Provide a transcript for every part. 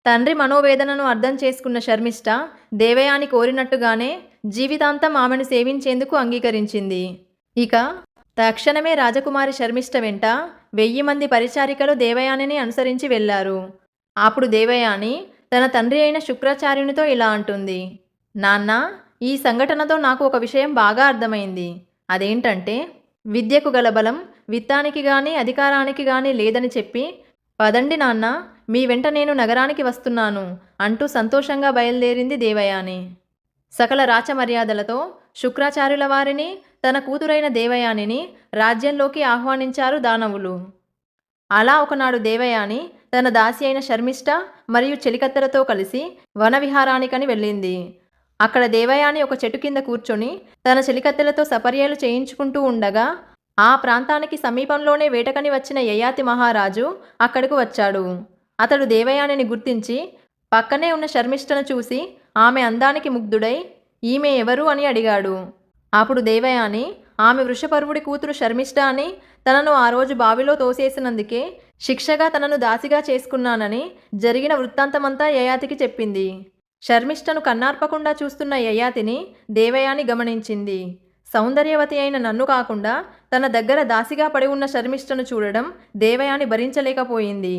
తండ్రి మనోవేదనను అర్థం చేసుకున్న శర్మిష్ఠ దేవయాని కోరినట్టుగానే జీవితాంతం ఆమెను సేవించేందుకు అంగీకరించింది. ఇక తక్షణమే రాజకుమారి శర్మిష్ఠ వెంట 1000 మంది పరిచారికలు దేవయానిని అనుసరించి వెళ్లారు. అప్పుడు దేవయాని తన తండ్రి అయిన శుక్రాచార్యునితో ఇలా అంటుంది. నాన్న, ఈ సంఘటనతో నాకు ఒక విషయం బాగా అర్థమైంది. అదేంటంటే విద్యకు గల బలం విత్తానికి గాని అధికారానికి గాని లేదని చెప్పి, పదండి నాన్న, మీ వెంట నేను నగరానికి వస్తున్నాను అంటూ సంతోషంగా బయలుదేరింది దేవయాని. సకల రాచమర్యాదలతో శుక్రాచార్యుల వారిని, తన కూతురైన దేవయానిని రాజ్యంలోకి ఆహ్వానించారు దానవులు. అలా ఒకనాడు దేవయాని తన దాసి అయిన శర్మిష్ఠ మరియు చెలికత్తెలతో కలిసి వనవిహారానికని వెళ్ళింది. అక్కడ దేవయాని ఒక చెట్టు కింద కూర్చొని తన చెలికత్తెలతో సపర్యలు చేయించుకుంటూ ఉండగా ఆ ప్రాంతానికి సమీపంలోనే వేటకని వచ్చిన యయాతి మహారాజు అక్కడకు వచ్చాడు. అతడు దేవయానిని గుర్తించి పక్కనే ఉన్న శర్మిష్ఠను చూసి ఆమె అందానికి ముగ్ధుడై ఈమె ఎవరు అని అడిగాడు. అప్పుడు దేవయాని ఆమె వృషపర్వుడి కూతురు శర్మిష్ఠ అని, తనను ఆ రోజు బావిలో తోసేసినందుకే శిక్షగా తనను దాసిగా చేసుకున్నానని జరిగిన వృత్తాంతమంతా యయాతికి చెప్పింది. శర్మిష్ఠను కన్నార్పకుండా చూస్తున్న యయాతిని దేవయాని గమనించింది. సౌందర్యవతి అయిన నన్ను కాకుండా తన దగ్గర దాసిగా పడి ఉన్న శర్మిష్ఠను చూడడం దేవయాని భరించలేకపోయింది.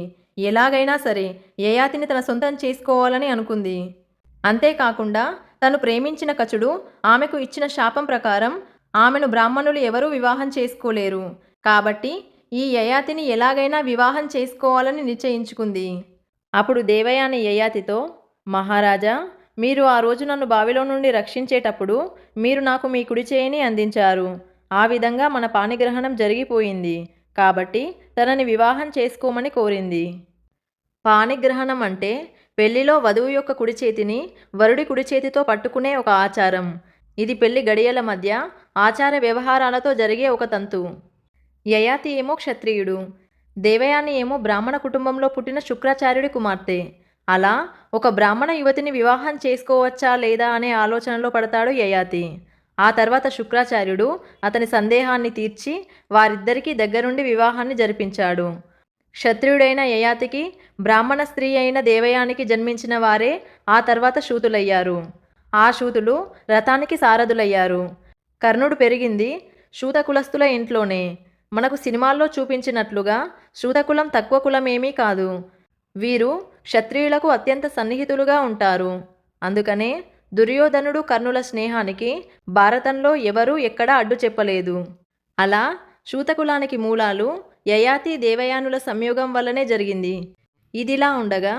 ఎలాగైనా సరే యయాతిని తన సొంతం చేసుకోవాలని అనుకుంది. అంతేకాకుండా తను ప్రేమించిన కచుడు ఆమెకు ఇచ్చిన శాపం ప్రకారం ఆమెను బ్రాహ్మణులు ఎవరూ వివాహం చేసుకోలేరు. కాబట్టి ఈ యయాతిని ఎలాగైనా వివాహం చేసుకోవాలని నిశ్చయించుకుంది. అప్పుడు దేవయాని యయాతితో, మహారాజా, మీరు ఆ రోజు నన్ను బావిలో నుండి రక్షించేటప్పుడు మీరు నాకు మీ కుడి చేయిని అందించారు. ఆ విధంగా మన పాణిగ్రహణం జరిగిపోయింది. కాబట్టి తనని వివాహం చేసుకోమని కోరింది. పాణిగ్రహణం అంటే పెళ్లిలో వధువు యొక్క కుడి చేతిని వరుడి కుడి చేతితో పట్టుకునే ఒక ఆచారం. ఇది పెళ్లి గడియల మధ్య ఆచార వ్యవహారాలతో జరిగే ఒక తంతు. యయాతి ఏమో క్షత్రియుడు, దేవయాని ఏమో బ్రాహ్మణ కుటుంబంలో పుట్టిన శుక్రాచార్యుడి కుమార్తె. అలా ఒక బ్రాహ్మణ యువతిని వివాహం చేసుకోవచ్చా లేదా అనే ఆలోచనలో పడతాడు యయాతి. ఆ తర్వాత శుక్రాచార్యుడు అతని సందేహాన్ని తీర్చి వారిద్దరికీ దగ్గరుండి వివాహాన్ని జరిపించాడు. క్షత్రియుడైన యయాతికి బ్రాహ్మణ స్త్రీ అయిన దేవయానికి జన్మించిన వారే ఆ తర్వాత శూతులయ్యారు. ఆ శూతులు రథానికి సారథులయ్యారు. కర్ణుడు పెరిగింది శూతకులస్తుల ఇంట్లోనే. మనకు సినిమాల్లో చూపించినట్లుగా శూతకులం తక్కువ కులమేమీ కాదు. వీరు క్షత్రియులకు అత్యంత సన్నిహితులుగా ఉంటారు. అందుకనే దుర్యోధనుడు కర్ణుల స్నేహానికి భారతంలో ఎవరూ ఎక్కడా అడ్డు చెప్పలేదు. అలా శూతకులానికి మూలాలు యయాతి దేవయానుల సంయోగం వల్లనే జరిగింది. ఇదిలా ఉండగా